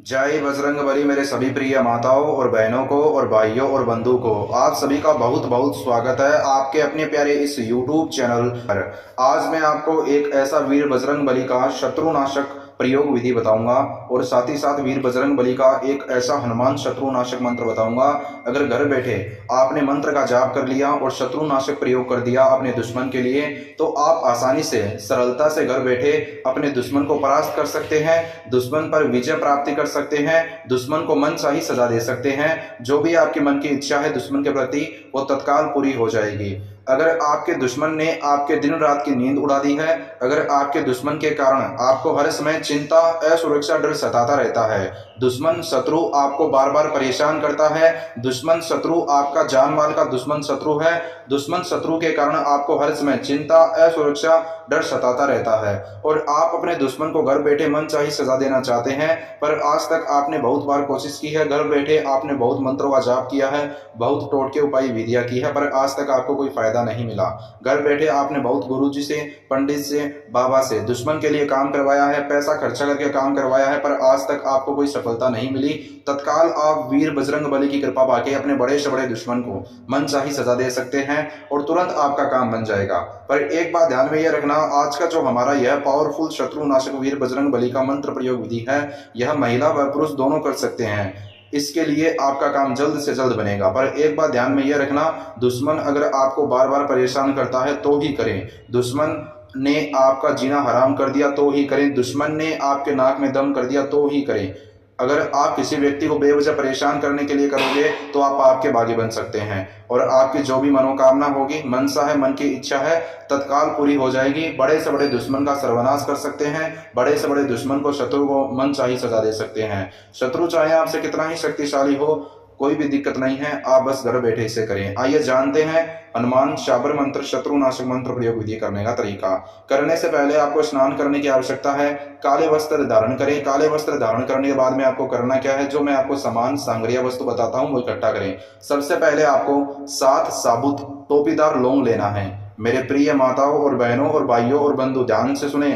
जय बजरंग बली मेरे सभी प्रिय माताओं और बहनों को और भाइयों और बंधु को आप सभी का बहुत बहुत स्वागत है आपके अपने प्यारे इस YouTube चैनल पर। आज मैं आपको एक ऐसा वीर बजरंग बली का शत्रुनाशक प्रयोग विधि बताऊंगा और साथ ही साथ वीर बजरंग बली का एक ऐसा हनुमान शत्रुनाशक मंत्र बताऊंगा। अगर घर बैठे आपने मंत्र का जाप कर लिया और शत्रुनाशक प्रयोग कर दिया अपने दुश्मन के लिए, तो आप आसानी से सरलता से घर बैठे अपने दुश्मन को परास्त कर सकते हैं, दुश्मन पर विजय प्राप्ति कर सकते हैं, दुश्मन को मनचाही सजा दे सकते हैं। जो भी आपके मन की इच्छा है दुश्मन के प्रति वो तत्काल पूरी हो जाएगी। अगर आपके दुश्मन ने आपके दिन रात की नींद उड़ा दी है, अगर आपके दुश्मन के कारण आपको हर समय चिंता, असुरक्षा, डर सताता रहता है, दुश्मन शत्रु आपको बार बार परेशान करता है, दुश्मन शत्रु आपका जान माल का दुश्मन शत्रु है, दुश्मन शत्रु के कारण आपको हर समय चिंता, असुरक्षा, डर सताता रहता है और आप अपने दुश्मन को घर बैठे मनचाही सजा देना चाहते हैं, पर आज तक आपने बहुत बार कोशिश की है, घर बैठे आपने बहुत मंत्रों का जाप किया है, बहुत टोटके उपाय विधियां की है, पर आज तक आपको कोई फायदा नहीं मिला। घर बैठे आपने बहुत गुरुजी से, पंडित से, बाबा से दुश्मन के लिए काम करवाया है, पैसा खर्चा करके काम करवाया है, पर आज तक आपको कोई सफलता नहीं मिली। तत्काल आप वीर बजरंग बली की कृपा पाके अपने बड़े से बड़े दुश्मन को मनचाही सजा दे सकते हैं और तुरंत आपका काम बन जाएगा। पर एक बात ध्यान में यह रखना, आज का जो हमारा यह पावरफुल शत्रुनाशक वीर बजरंग बली का मंत्र प्रयोग विधि है, यह महिला व पुरुष दोनों कर सकते हैं। इसके लिए आपका काम जल्द से जल्द बनेगा। पर एक बात ध्यान में यह रखना, दुश्मन अगर आपको बार बार परेशान करता है तो ही करें, दुश्मन ने आपका जीना हराम कर दिया तो ही करें, दुश्मन ने आपके नाक में दम कर दिया तो ही करें। अगर आप किसी व्यक्ति को बेवजह परेशान करने के लिए करोगे तो आप पाप के बागी बन सकते हैं और आपकी जो भी मनोकामना होगी, मनसा है, मन की इच्छा है, तत्काल पूरी हो जाएगी। बड़े से बड़े दुश्मन का सर्वनाश कर सकते हैं, बड़े से बड़े दुश्मन को, शत्रु को मनचाही सजा दे सकते हैं। शत्रु चाहे आपसे कितना ही शक्तिशाली हो, कोई भी दिक्कत नहीं है, आप बस घर बैठे इसे करें। आइए जानते हैं हनुमान शाबर मंत्र शत्रुनाशक मंत्र प्रयोग विधि करने का तरीका। करने से पहले आपको स्नान करने की आवश्यकता है, काले वस्त्र धारण करें। काले वस्त्र धारण करने के बाद में आपको करना क्या है, जो मैं आपको सामान सांगरिया वस्तु बताता हूं वो इकट्ठा करें। सबसे पहले आपको 7 साबुत टोपीदार लौंग लेना है। मेरे प्रिय माताओं और बहनों और भाइयों और बंधु ध्यान से सुने,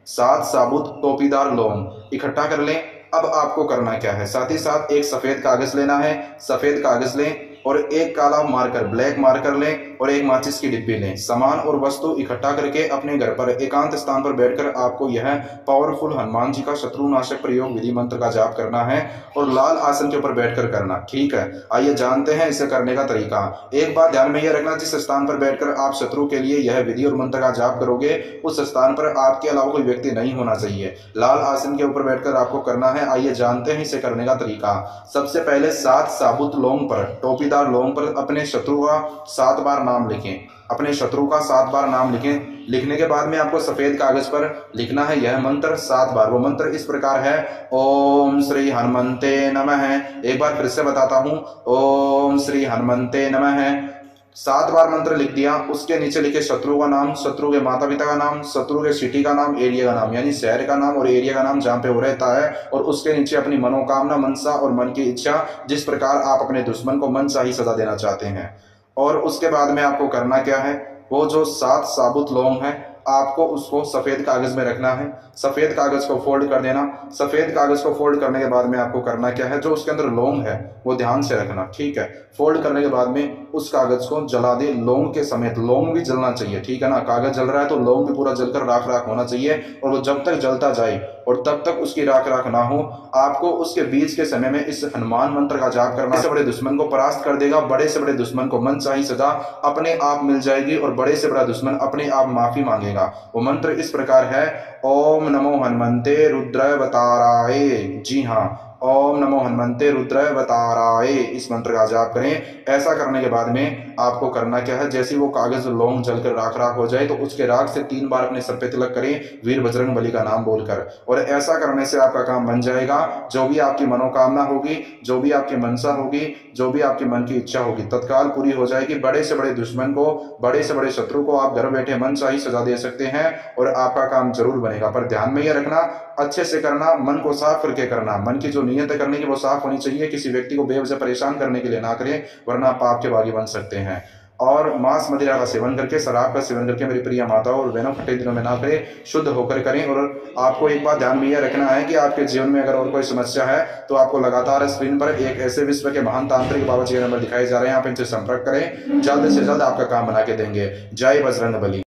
7 साबुत टोपीदार लौंग इकट्ठा कर लें। अब आपको करना क्या है, साथ ही साथ एक सफेद कागज लेना है, सफेद कागज लें और एक काला मार्कर, ब्लैक मार्कर लें और एक माचिस की डिब्बी लें। सामान और वस्तु इकट्ठा करके अपने घर पर एकांत स्थान पर बैठकर आपको यह पावरफुल हनुमान जी का शत्रुनाशक प्रयोग विधि मंत्र का जाप करना है और लाल आसन के ऊपर बैठकर करना। ठीक है, आइए जानते हैं इसे करने का तरीका। एक बात ध्यान में यह रखना, जिस स्थान पर बैठकर आप शत्रु के लिए यह विधि और मंत्र का जाप करोगे उस स्थान पर आपके अलावा कोई व्यक्ति नहीं होना चाहिए। लाल आसन के ऊपर बैठकर आपको करना है। आइए जानते हैं इसे करने का तरीका। सबसे पहले 7 साबुत लौंग पर, टोपीदार लौंग पर अपने शत्रु का 7 बार नाम लिखें। अपने शत्रु का 7 बार नाम लिखें। लिखने के बाद में आपको सफेद कागज पर लिखना है यह मंत्र 7 बार। वो मंत्र इस प्रकार है, ओम श्री हनुमंते नमः। एक बार फिर से बताता हूं, ओम श्री हनुमंते नमः। 7 बार मंत्र लिख दिया, उसके नीचे लिखे शत्रु का नाम, शत्रु के माता पिता का नाम, शत्रु के सिटी का नाम, एरिया का नाम, यानी शहर का नाम और एरिया का नाम जहां पे वो रहता है, और उसके नीचे अपनी मनोकामना, मनसा और मन की इच्छा, जिस प्रकार आप अपने दुश्मन को मनचाही सजा देना चाहते हैं। और उसके बाद में आपको करना क्या है, वो जो 7 साबुत लौंग है आपको उसको सफेद कागज में रखना है। सफेद कागज को फोल्ड कर देना। सफेद कागज को फोल्ड करने के बाद में आपको करना क्या है, जो उसके अंदर लौंग है वो ध्यान से रखना। ठीक है, फोल्ड करने के बाद में उस कागज को जला दे, लौंग के समेत। लौंग भी जलना चाहिए, ठीक है ना, कागज जल रहा है तो लौंग भी पूरा जलकर राख राख होना चाहिए और वो जब तक जलता जाए और तब तक उसकी राख राख ना हो, आपको उसके बीच के समय में इस हनुमान मंत्र का जाप करना। से बड़े दुश्मन को परास्त कर देगा, बड़े से बड़े दुश्मन को मनचाही सजा अपने आप मिल जाएगी और बड़े से बड़ा दुश्मन अपने आप माफी मांगेगा। वो मंत्र इस प्रकार है, ओम नमो हनुमंते रुद्रावताराय। जी हाँ, ओम नमो हनुमंते रुद्रावताराय, इस मंत्र का जाप करें। ऐसा करने के बाद में आपको करना क्या है, जैसे वो कागज लौंग जलकर राख राख हो जाए तो उसके राख से 3 बार अपने सर पे तिलक करें वीर बजरंग बली का नाम बोलकर, और ऐसा करने से आपका काम बन जाएगा। जो भी आपकी मनोकामना होगी, जो भी आपकी मनसा होगी, जो भी आपके मन की इच्छा होगी, तत्काल पूरी हो जाएगी। बड़े से बड़े दुश्मन को, बड़े से बड़े शत्रु को आप घर बैठे मनचाही सजा दे सकते हैं और आपका काम जरूर बनेगा। पर ध्यान में यह रखना, अच्छे से करना, मन को साफ करके करना। मन की जो नियत करने की वो साफ होनी चाहिए, किसी व्यक्ति को बेवजह परेशान करने के लिए ना करें, वरना आप पाप के बागी बन सकते हैं। और मांस मदिरा का सेवन करके, शराब का सेवन करके मेरी प्रिय माताओं और बहनों खट्टे दिनों में ना करें, शुद्ध होकर करें। और आपको एक बात ध्यान में यह रखना है कि आपके जीवन में अगर और कोई समस्या है तो आपको लगातार स्क्रीन पर एक ऐसे विश्व के महान तांत्रिक बाबा जी के नंबर दिखाए जा रहे हैं, आप इनसे संपर्क करें, जल्द से जल्द आपका काम बना के देंगे। जय बजरंग बली।